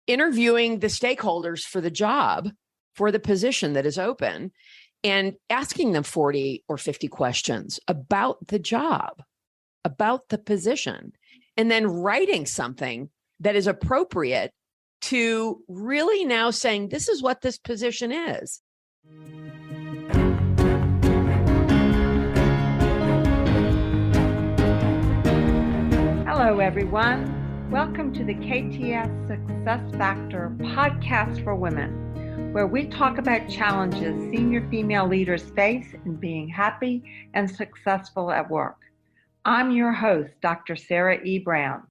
interviewing the stakeholders for the job, for the position that is open, and asking them 40 or 50 questions about the job, about the position, and then writing something that is appropriate to really now saying, this is what this position is. Hello, everyone. Welcome to the KTS Success Factor podcast for women, where we talk about challenges senior female leaders face in being happy and successful at work. I'm your host, Dr. Sarah E. Brown.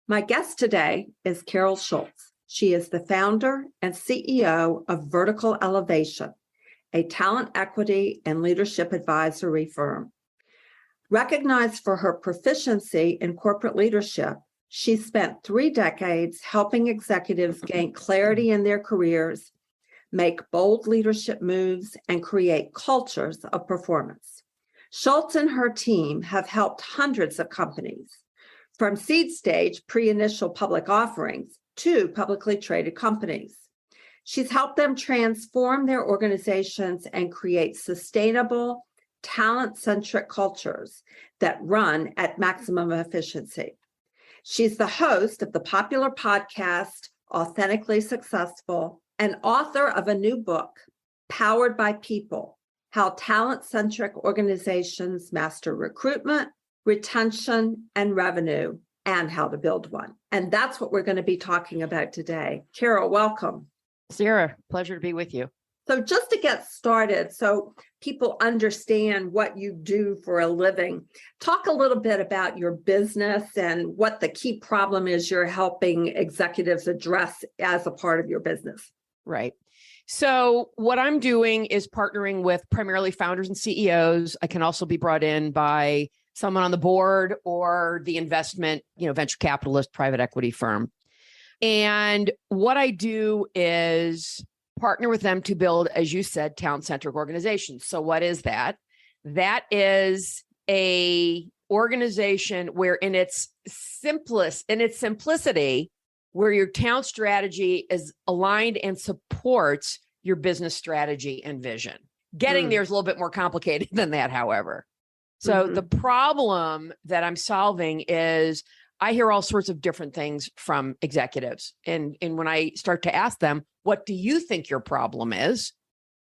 My guest today is Carol Schultz. She is the founder and CEO of Vertical Elevation, a talent equity and leadership advisory firm. Recognized for her proficiency in corporate leadership, she spent 3 decades helping executives gain clarity in their careers, make bold leadership moves, and create cultures of performance. Schultz and her team have helped hundreds of companies, from seed stage pre-initial public offerings to publicly traded companies. She's helped them transform their organizations and create sustainable, talent-centric cultures that run at maximum efficiency. She's the host of the popular podcast, Authentically Successful, and author of a new book, Powered by People: How Talent-Centric Organizations Master Recruitment, Retention, and Revenue, and How to Build One. And that's what we're going to be talking about today. Carol, welcome. Sarah, pleasure to be with you. So just to get started, so people understand what you do for a living, talk a little bit about your business and what the key problem is you're helping executives address as a part of your business. Right. So what I'm doing is partnering with primarily founders and CEOs. I can also be brought in by someone on the board or the investment, venture capitalist, private equity firm. And what I do is partner with them to build, as you said, talent-centric organizations. So what is that? That is a organization where in its simplicity, where your talent strategy is aligned and supports your business strategy and vision. Getting there is a little bit more complicated than that, however. So the problem that I'm solving is I hear all sorts of different things from executives. And when I start to ask them, what do you think your problem is?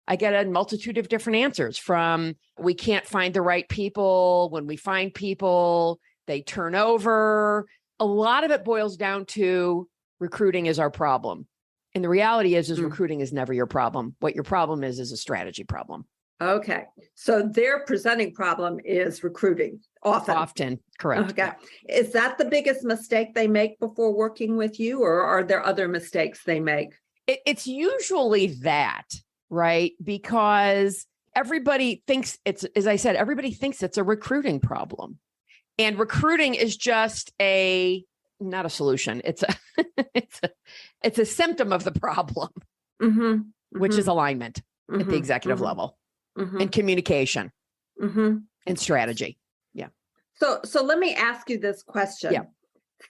I get a multitude of different answers from, we can't find the right people. When we find people, they turn over. A lot of it boils down to recruiting is our problem. And the reality is recruiting is never your problem. What your problem is a strategy problem. Okay. So their presenting problem is recruiting often. Correct. Okay. Is that the biggest mistake they make before working with you, or are there other mistakes they make? It's usually that, right? Because everybody thinks as I said, everybody thinks it's a recruiting problem. And recruiting is just not a solution. It's a symptom of the problem, which is alignment at the executive level. And communication and strategy. Yeah. So let me ask you this question. Yeah.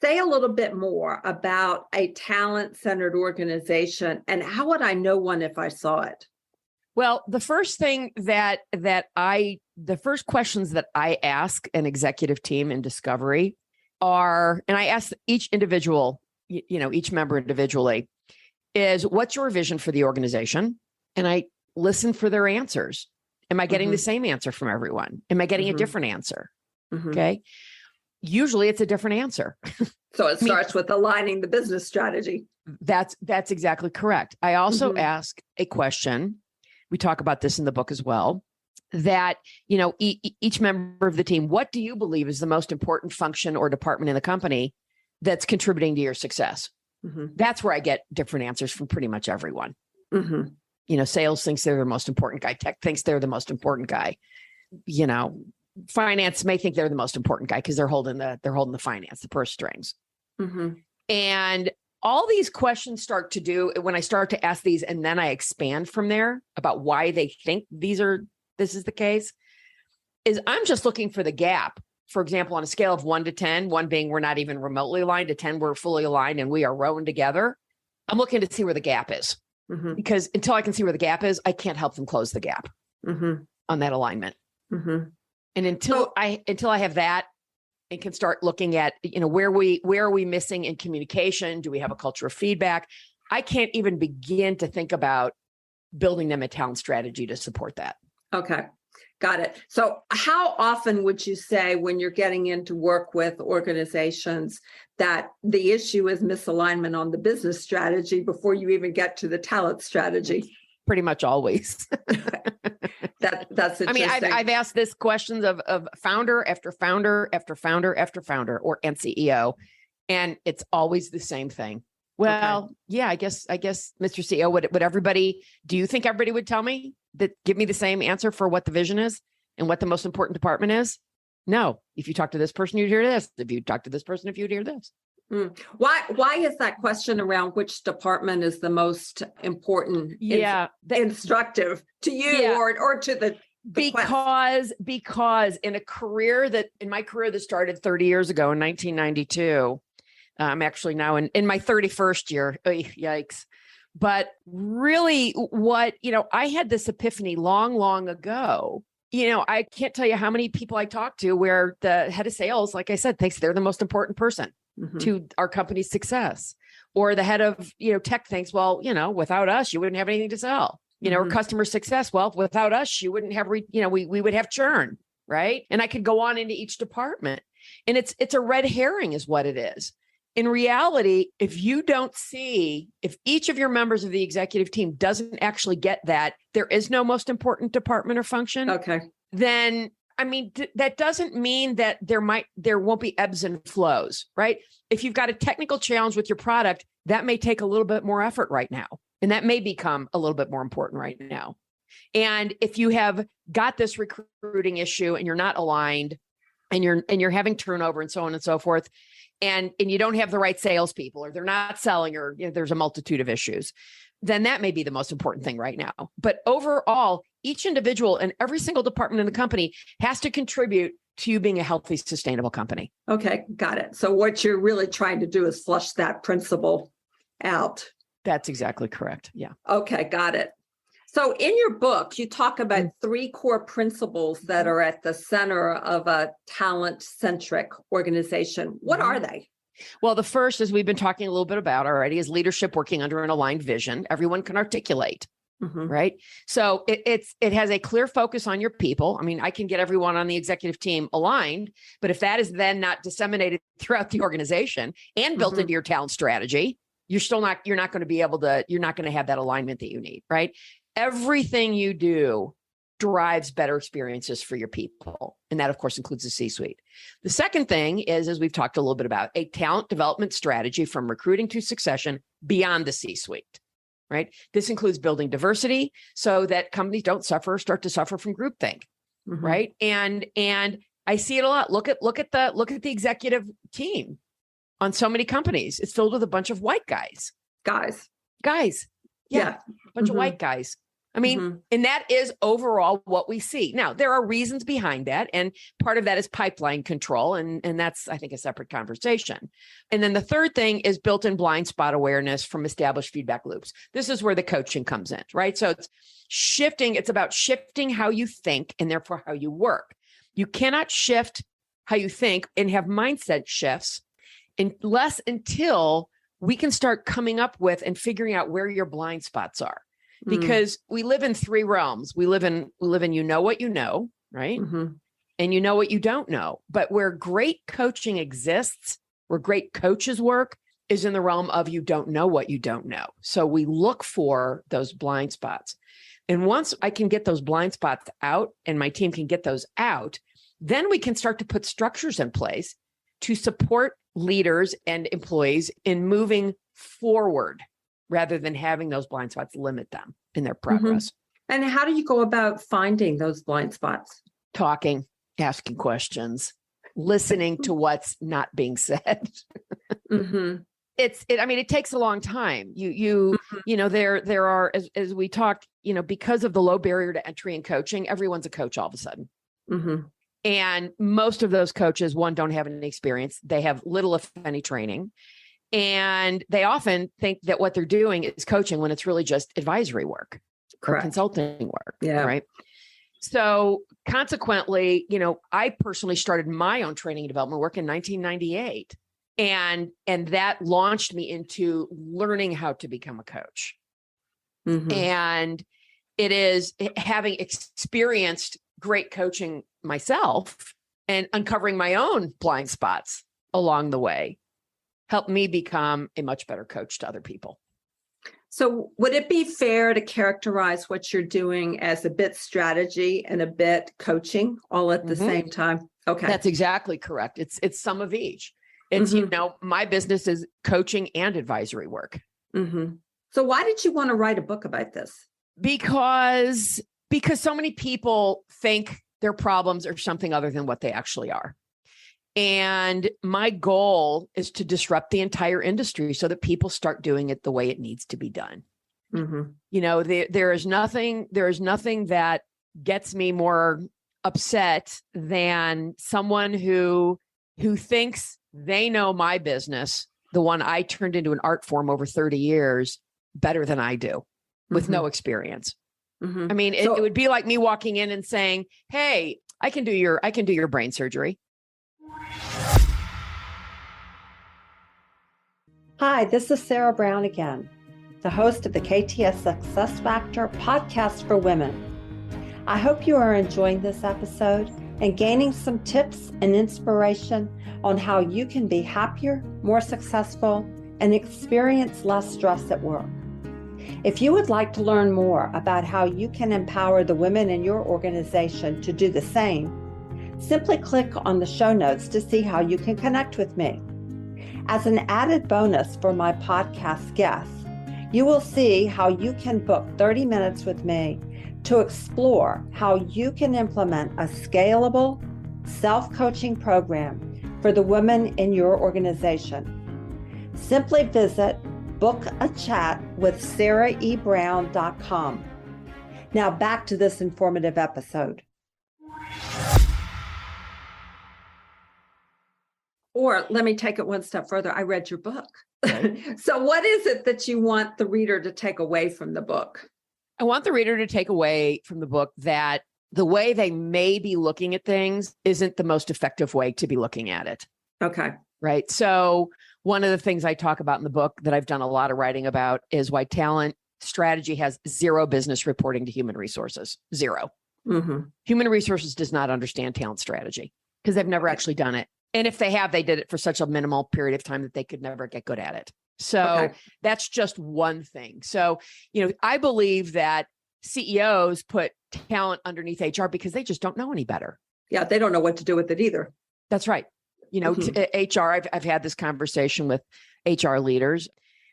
Say a little bit more about a talent-centered organization, and how would I know one if I saw it? Well, the first thing the first questions that I ask an executive team in discovery are, and I ask each individual, each member individually, is what's your vision for the organization? And I listen for their answers. Am I getting the same answer from everyone? Am I getting a different answer? Okay. Usually it's a different answer. So it starts with aligning the business strategy. That's exactly correct. I also ask a question. We talk about this in the book as well, that, each member of the team, what do you believe is the most important function or department in the company that's contributing to your success? That's where I get different answers from pretty much everyone. Sales thinks they're the most important guy. Tech thinks they're the most important guy. Finance may think they're the most important guy because they're holding the finance, the purse strings. And all these questions start to do when I start to ask these, and then I expand from there about why they think this is the case, is I'm just looking for the gap for example, on a scale of 1 to 10, 1 being we're not even remotely aligned, to 10, we're fully aligned and we are rowing together, I'm looking to see where the gap is. Because until I can see where the gap is, I can't help them close the gap on that alignment. And until I have that and can start looking at, where are we missing in communication? Do we have a culture of feedback? I can't even begin to think about building them a talent strategy to support that. Okay. Got it. So how often would you say when you're getting into work with organizations that the issue is misalignment on the business strategy before you even get to the talent strategy? Pretty much always. That's interesting. I mean, I've asked this questions of founder after founder after founder after founder and CEO, and it's always the same thing. Well, yeah, I guess, Mr. CEO, would everybody, do you think everybody would tell me give me the same answer for what the vision is and what the most important department is? No. If you talk to this person, you'd hear this. If you talk to this person, you'd hear this. Why is that question around which department is the most important? Instructive to you or to the because in my career that started 30 years ago in 1992, I'm actually now in my 31st year. Yikes. But really I had this epiphany long ago. I can't tell you how many people I talked to where the head of sales, like I said, thinks they're the most important person to our company's success. Or the head of, tech thinks, well, without us, you wouldn't have anything to sell. Or customer success. Well, without us, you wouldn't have, we would have churn, right? And I could go on into each department. And it's a red herring is what it is. In reality, if each of your members of the executive team doesn't actually get that, there is no most important department or function. Okay. Then, that doesn't mean that there won't be ebbs and flows, right? If you've got a technical challenge with your product, that may take a little bit more effort right now. And that may become a little bit more important right now. And if you have got this recruiting issue and you're not aligned and you're having turnover and so on and so forth, and you don't have the right salespeople, or they're not selling, or there's a multitude of issues, then that may be the most important thing right now. But overall, each individual and every single department in the company has to contribute to you being a healthy, sustainable company. Okay, got it. So what you're really trying to do is flush that principle out. That's exactly correct. Yeah. Okay, got it. So in your book, you talk about 3 core principles that are at the center of a talent-centric organization. What are they? Well, the first, as we've been talking a little bit about already, is leadership working under an aligned vision. Everyone can articulate, right? So it has a clear focus on your people. I can get everyone on the executive team aligned, but if that is then not disseminated throughout the organization and built into your talent strategy, you're not going to have that alignment that you need, right? Everything you do drives better experiences for your people. And that, of course, includes the C-suite. The second thing is, as we've talked a little bit about, a talent development strategy from recruiting to succession beyond the C-suite, right? This includes building diversity so that companies don't start to suffer from groupthink, right? And I see it a lot. Look at the executive team on so many companies. It's filled with a bunch of white guys. Yeah. A bunch of white guys. And that is overall what we see. Now, there are reasons behind that. And part of that is pipeline control. And that's, I think, a separate conversation. And then the third thing is built-in blind spot awareness from established feedback loops. This is where the coaching comes in, right? So it's about shifting how you think and therefore how you work. You cannot shift how you think and have mindset shifts until we can start coming up with and figuring out where your blind spots are. Because we live in 3 realms. We live in what you know, right? And you know what you don't know. But where great coaching exists, where great coaches work, is in the realm of you don't know what you don't know. So we look for those blind spots. And once I can get those blind spots out and my team can get those out, then we can start to put structures in place to support leaders and employees in moving forward, rather than having those blind spots limit them in their progress. And how do you go about finding those blind spots? Talking, asking questions, listening to what's not being said. It takes a long time. There are, as we talked, because of the low barrier to entry in coaching, everyone's a coach all of a sudden. And most of those coaches, one, don't have any experience. They have little, if any, training. And they often think that what they're doing is coaching when it's really just advisory work or consulting work. Yeah. Right. So consequently, I personally started my own training and development work in 1998. And that launched me into learning how to become a coach. Mm-hmm. And it is having experienced great coaching myself and uncovering my own blind spots along the way helped me become a much better coach to other people. So would it be fair to characterize what you're doing as a bit strategy and a bit coaching all at the same time? Okay. That's exactly correct. It's some of each. It's, my business is coaching and advisory work. Mm-hmm. So why did you want to write a book about this? Because so many people think their problems are something other than what they actually are. And my goal is to disrupt the entire industry so that people start doing it the way it needs to be done. Mm-hmm. There is nothing that gets me more upset than someone who thinks they know my business, the one I turned into an art form over 30 years, better than I do with no experience. Mm-hmm. I mean, it would be like me walking in and saying, "Hey, I can do your brain surgery." Hi, this is Sarah Brown again, the host of the KTS Success Factor podcast for women. I hope you are enjoying this episode and gaining some tips and inspiration on how you can be happier, more successful, and experience less stress at work. If you would like to learn more about how you can empower the women in your organization to do the same, simply click on the show notes to see how you can connect with me. As an added bonus for my podcast guests, you will see how you can book 30 minutes with me to explore how you can implement a scalable self-coaching program for the women in your organization. Simply visit bookachatwithsarahebrown.com. Now back to this informative episode. Or let me take it one step further. I read your book. Right. So what is it that you want the reader to take away from the book? I want the reader to take away from the book that the way they may be looking at things isn't the most effective way to be looking at it. Okay. Right. So one of the things I talk about in the book that I've done a lot of writing about is why talent strategy has zero business reporting to human resources. Zero. Mm-hmm. Human resources does not understand talent strategy because they've never actually done it. And if they have, they did it for such a minimal period of time that they could never get good at it. So that's just one thing. So, I believe that CEOs put talent underneath HR because they just don't know any better. Yeah, they don't know what to do with it either. That's right. HR, I've had this conversation with HR leaders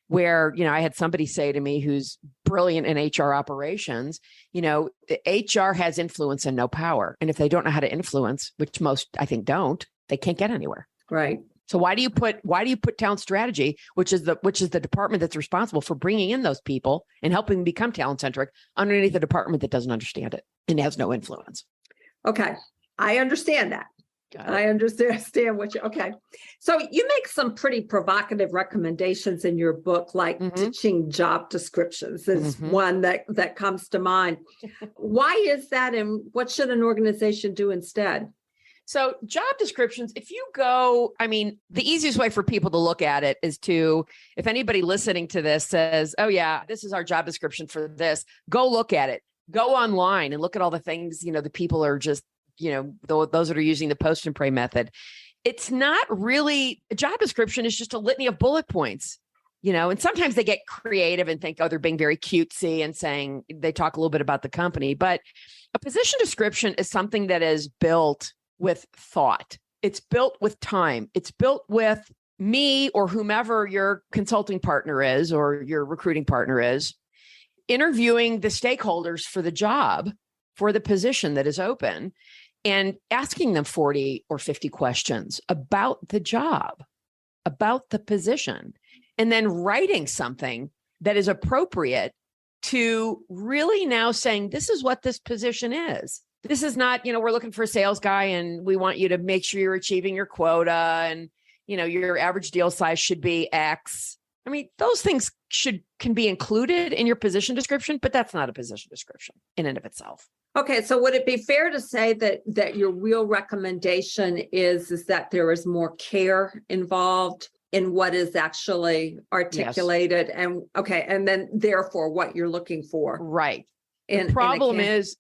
where, I had somebody say to me who's brilliant in HR operations, HR has influence and no power. And if they don't know how to influence, which most I think don't, they can't get anywhere. Right. So why do you put talent strategy, which is the department that's responsible for bringing in those people and helping them become talent-centric, underneath the department that doesn't understand it and has no influence? Okay. I understand that. I understand okay. So you make some pretty provocative recommendations in your book, like ditching job descriptions is one that comes to mind. Why is that? And what should an organization do instead? So job descriptions, if you go, the easiest way for people to look at it is if anybody listening to this says, oh yeah, this is our job description for this, go look at it, go online and look at all the things, the people are just, those that are using the post and pray method. It's not really, a job description is just a litany of bullet points, and sometimes they get creative and think, oh, they're being very cutesy and saying, they talk a little bit about the company, but a position description is something that is built with thought. It's built with time. It's built with me or whomever your consulting partner is or your recruiting partner is, interviewing the stakeholders for the job, for the position that is open, and asking them 40 or 50 questions about the job, about the position, and then writing something that is appropriate to really now saying, this is what this position is. this is not, we're looking for a sales guy and we want you to make sure you're achieving your quota and, your average deal size should be X. I mean, those things can be included in your position description, but that's not a position description in and of itself. Okay, so would it be fair to say that your real recommendation is that there is more care involved in what is actually articulated? Yes. And then therefore what you're looking for? Right. The problem is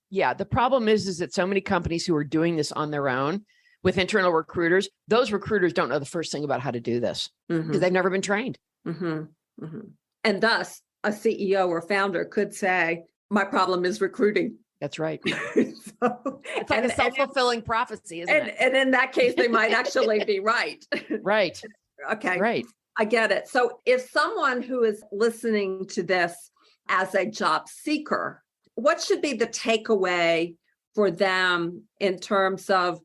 that so many companies who are doing this on their own with internal recruiters, those recruiters don't know the first thing about how to do this because they've never been trained. Mm-hmm. Mm-hmm. And thus a CEO or founder could say, my problem is recruiting. That's right. It's like a self-fulfilling prophecy, isn't it? And in that case, they might actually be right. Right. Okay. Right. I get it. So if someone who is listening to this as a job seeker, what should be the takeaway for them in terms of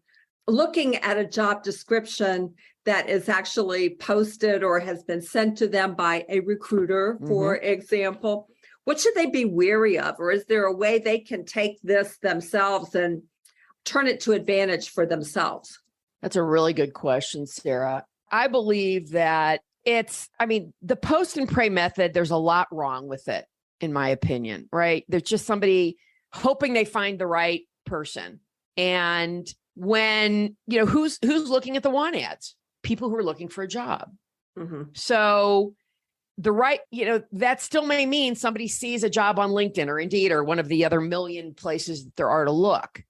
looking at a job description that is actually posted or has been sent to them by a recruiter, for example? What should they be wary of? Or is there a way they can take this themselves and turn it to advantage for themselves? That's a really good question, Sarah. I believe that the post and pray method, there's a lot wrong with it, in my opinion, right? There's just somebody hoping they find the right person. And when, who's looking at the want ads? People who are looking for a job. Mm-hmm. So that still may mean somebody sees a job on LinkedIn or Indeed or one of the other million places that there are to look.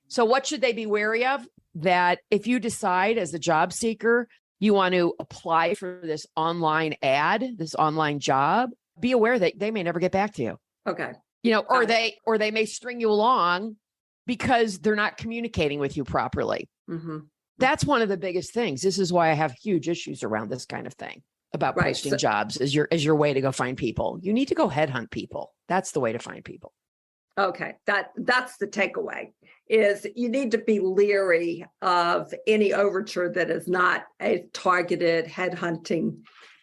So what should they be wary of? That if you decide as a job seeker, you want to apply for this online ad, this online job, be aware that they may never get back to you. Okay. Or they may string you along because they're not communicating with you properly. Mm-hmm. That's one of the biggest things. This is why I have huge issues around this kind of thing about posting jobs as your way to go find people. You need to go headhunt people. That's the way to find people. Okay. That's the takeaway, is you need to be leery of any overture that is not a targeted headhunting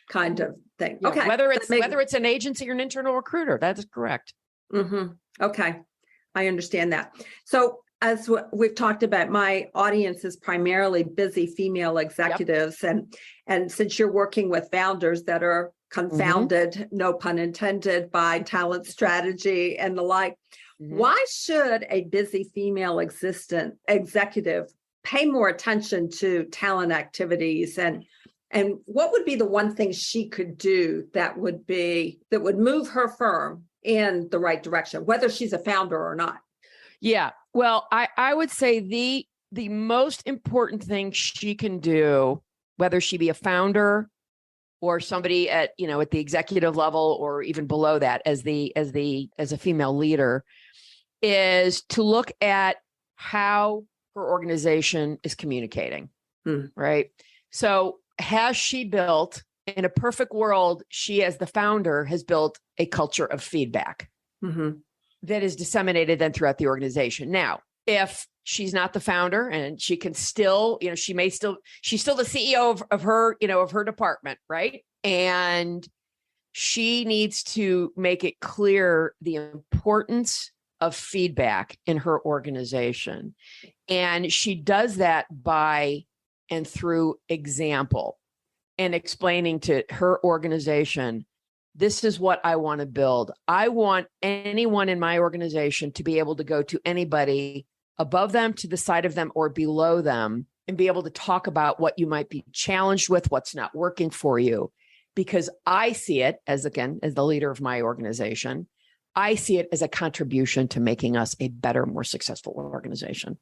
kind of thing. Yeah, okay. Whether it's an agency or an internal recruiter, that is correct. Mm-hmm. Okay. I understand that. So as we've talked about, my audience is primarily busy female executives. Yep. And since you're working with founders that are confounded, no pun intended, by talent strategy and the like, why should a busy female executive pay more attention to talent activities? And what would be the one thing she could do that would move her firm in the right direction, whether she's a founder or not? Yeah. Well, I would say the most important thing she can do, whether she be a founder or somebody at the executive level or even below that as a female leader, is to look at how her organization is communicating. Right. So has she built, in a perfect world, she as the founder has built a culture of feedback that is disseminated then throughout the organization. Now, if she's not the founder and she can still, she's still the CEO of her department, right? And she needs to make it clear the importance of feedback in her organization. And she does that by and through example and explaining to her organization, this is what I want to build. I want anyone in my organization to be able to go to anybody above them, to the side of them, or below them, and be able to talk about what you might be challenged with, what's not working for you. Because I see it as the leader of my organization, I see it as a contribution to making us a better, more successful organization.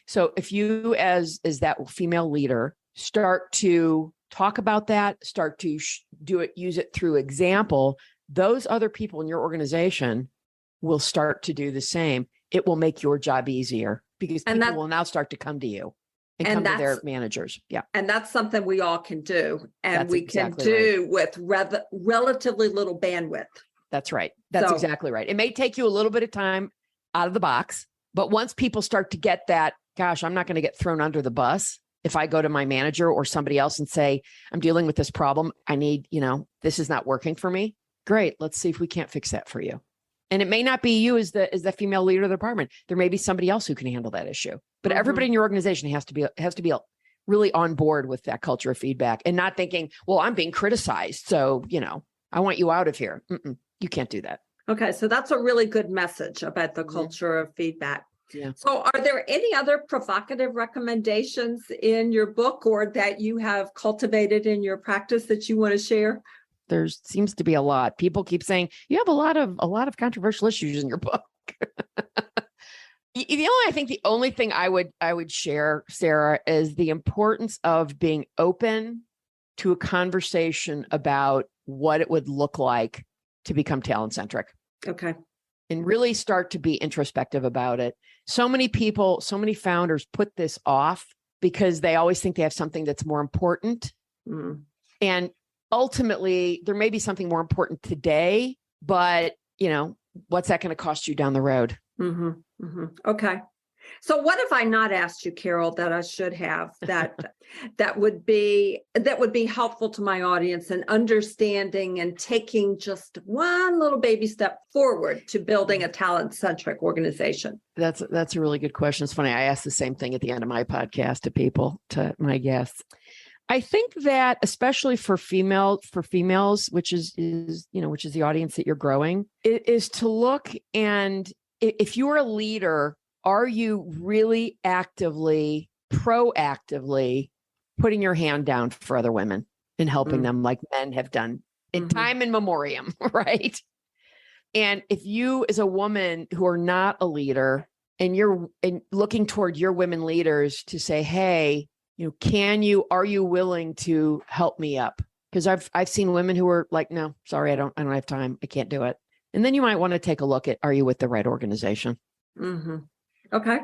So if you, as that female leader, start to talk about that, start to use it through example, those other people in your organization will start to do the same. It will make your job easier because people will now start to come to you and come to their managers. Yeah. And that's something we all can do. And we can do with relatively little bandwidth. That's right. That's exactly right. It may take you a little bit of time out of the box, but once people start to get that, gosh, I'm not going to get thrown under the bus. If I go to my manager or somebody else and say, I'm dealing with this problem, I need, this is not working for me. Great. Let's see if we can't fix that for you. And it may not be you as the female leader of the department. There may be somebody else who can handle that issue. But everybody in your organization has to be really on board with that culture of feedback and not thinking, well, I'm being criticized, so, I want you out of here. You can't do that. Okay, so that's a really good message about the culture of feedback. Yeah. So are there any other provocative recommendations in your book or that you have cultivated in your practice that you want to share? There seems to be a lot. People keep saying you have a lot of controversial issues in your book. I think the only thing I would share, Sarah, is the importance of being open to a conversation about what it would look like to become talent-centric. Okay. And really start to be introspective about it. So many people, so many founders put this off because they always think they have something that's more important. And ultimately, there may be something more important today, but, what's that going to cost you down the road? Okay. So what have I not asked you, Carol, that I should have that would be helpful to my audience in understanding and taking just one little baby step forward to building a talent-centric organization? That's a really good question. It's funny. I ask the same thing at the end of my podcast to my guests. I think that especially for females, which is the audience that you're growing, it is to look, and if you're a leader, are you really proactively putting your hand down for other women and helping them like men have done in time and memoriam, right? And if you as a woman who are not a leader and you're looking toward your women leaders to say, hey, are you willing to help me up? Because I've seen women who are like, no, sorry, I don't have time. I can't do it. And then you might want to take a look at, are you with the right organization? Okay.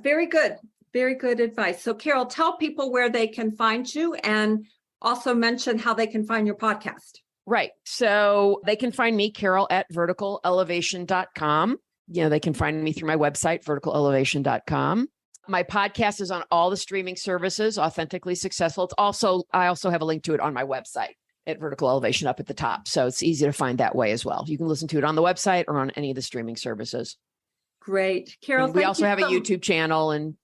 Very good. Very good advice. So Carol, tell people where they can find you and also mention how they can find your podcast. Right. So they can find me, Carol, at verticalelevation.com. They can find me through my website, verticalelevation.com. My podcast is on all the streaming services, Authentically Successful. I also have a link to it on my website at Vertical Elevation up at the top. So it's easy to find that way as well. You can listen to it on the website or on any of the streaming services. Great. Carol, we also have a YouTube channel and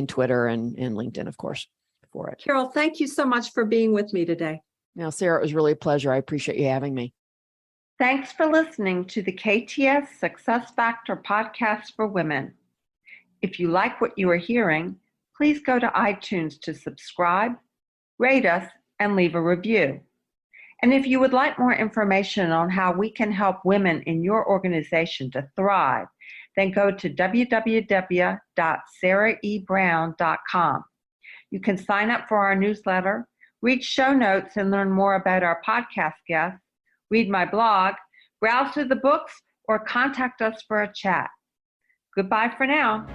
Twitter and LinkedIn, of course, for it. Carol, thank you so much for being with me today. Now, Sarah, it was really a pleasure. I appreciate you having me. Thanks for listening to the KTS Success Factor podcast for women. If you like what you are hearing, please go to iTunes to subscribe, rate us, and leave a review. And if you would like more information on how we can help women in your organization to thrive, then go to www.sarahebrown.com. You can sign up for our newsletter, read show notes and learn more about our podcast guests, read my blog, browse through the books, or contact us for a chat. Goodbye for now.